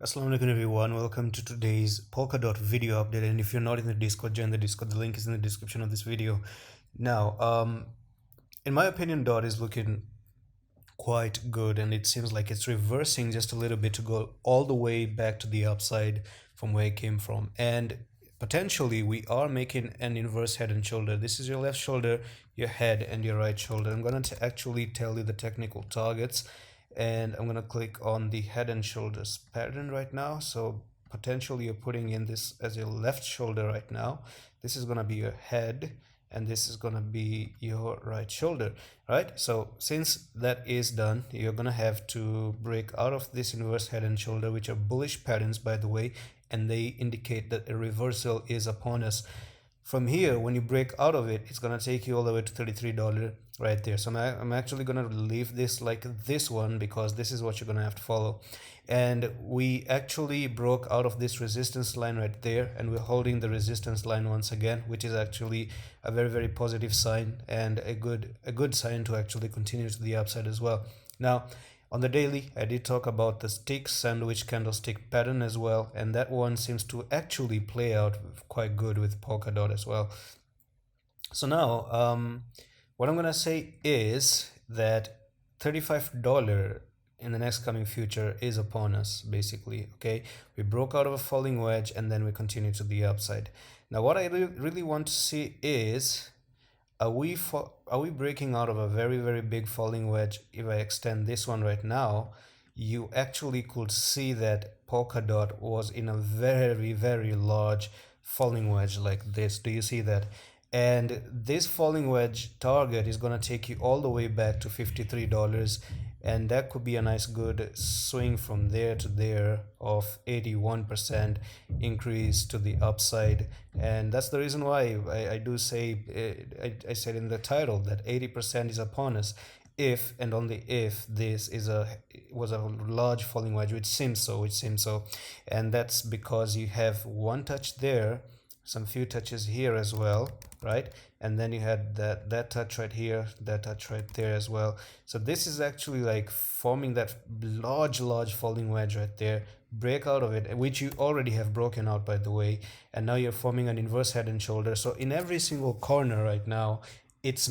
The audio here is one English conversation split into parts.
Assalamu alaikum everyone, welcome to today's Polkadot video update. And if you're not in the Discord, join the Discord. The link is in the description of this video. Now, in my opinion, dot is looking quite good, and it seems like it's reversing just a little bit to go all the way back to the upside from where it came from. And potentially we are making an inverse head and shoulder. This is your left shoulder, your head, and your right shoulder. I'm going to actually tell you the technical targets, and I'm going to click on the head and shoulders pattern right now. So potentially you're putting in this as your left shoulder right now. This is going to be your head, and this is going to be your right shoulder, right? So since that is done, you're going to have to break out of this inverse head and shoulder, which are bullish patterns, by the way, and they indicate that a reversal is upon us. From here, when you break out of it, it's going to take you all the way to $33 right there. So I'm actually going to leave this like this one, because this is what you're going to have to follow. And we actually broke out of this resistance line right there, and we're holding the resistance line once again, which is actually a very, very positive sign, and a good sign to actually continue to the upside as well. Now, on the daily, I did talk about the stick sandwich candlestick pattern as well, and that one seems to actually play out quite good with Polkadot as well. So now, what I'm gonna say is that $35 in the next coming future is upon us, basically. Okay, we broke out of a falling wedge, and then we continue to the upside. Now, what I really want to see is, are we breaking out of a very, very big falling wedge? If I extend this one right now, you actually could see that Polkadot was in a very, very large falling wedge like this. Do you see that? And this falling wedge target is going to take you all the way back to $53, and that could be a nice good swing from there to there of 81% increase to the upside. And that's the reason why I do say, I said in the title that 80% is upon us, if and only if this was a large falling wedge, which seems so. And that's because you have one touch there, some few touches here as well, right? And then you had that touch right here, that touch right there as well. So this is actually like forming that large falling wedge right there. Break out of it, which you already have broken out, by the way, and now you're forming an inverse head and shoulder. So in every single corner right now, it's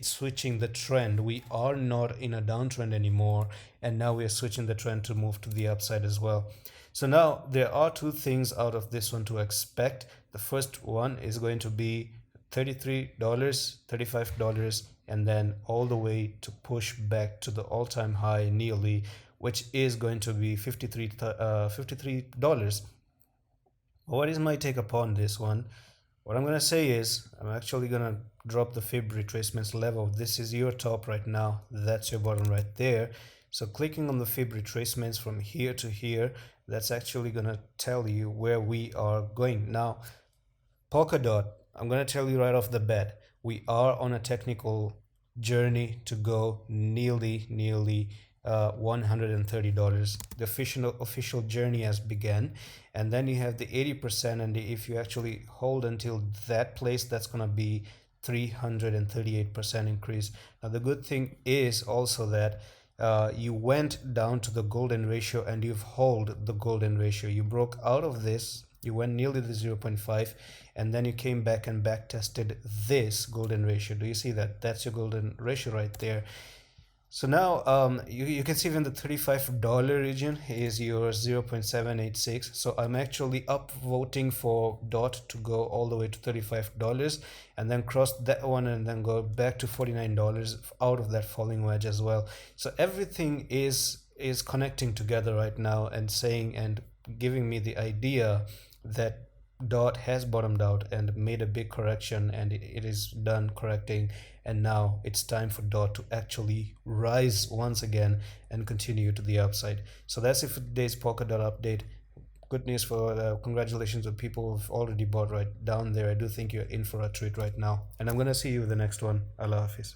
switching the trend. We are not in a downtrend anymore, and now we are switching the trend to move to the upside as well. So now there are two things out of this one to expect. The first one is going to be $33, $35, and then all the way to push back to the all-time high nearly, which is going to be $53. What is my take upon this one? What I'm going to say is, I'm actually going to drop the fib retracements level. This is your top right now. That's your bottom right there. So clicking on the fib retracements from here to here, that's actually going to tell you where we are going. Now, Polkadot, I'm going to tell you right off the bat, we are on a technical journey to go nearly $130. The official journey has begun, and then you have the 80%, and if you actually hold until that place, that's going to be 338% increase. Now the good thing is also that you went down to the golden ratio, and you've held the golden ratio. You broke out of this, you went nearly the 0.5, and then you came back and back tested this golden ratio. Do you see that? That's your golden ratio right there. So now you can see even the $35 region is your 0.786. So I'm actually upvoting for DOT to go all the way to $35, and then cross that one, and then go back to $49 out of that falling wedge as well. So everything is connecting together right now, and saying and giving me the idea that DOT has bottomed out and made a big correction, and it is done correcting, and now it's time for DOT to actually rise once again and continue to the upside. So that's it for today's Polkadot update. Good news for congratulations to people who've already bought right down there. I do think you're in for a treat right now, and I'm gonna see you in the next one. Allah Hafiz.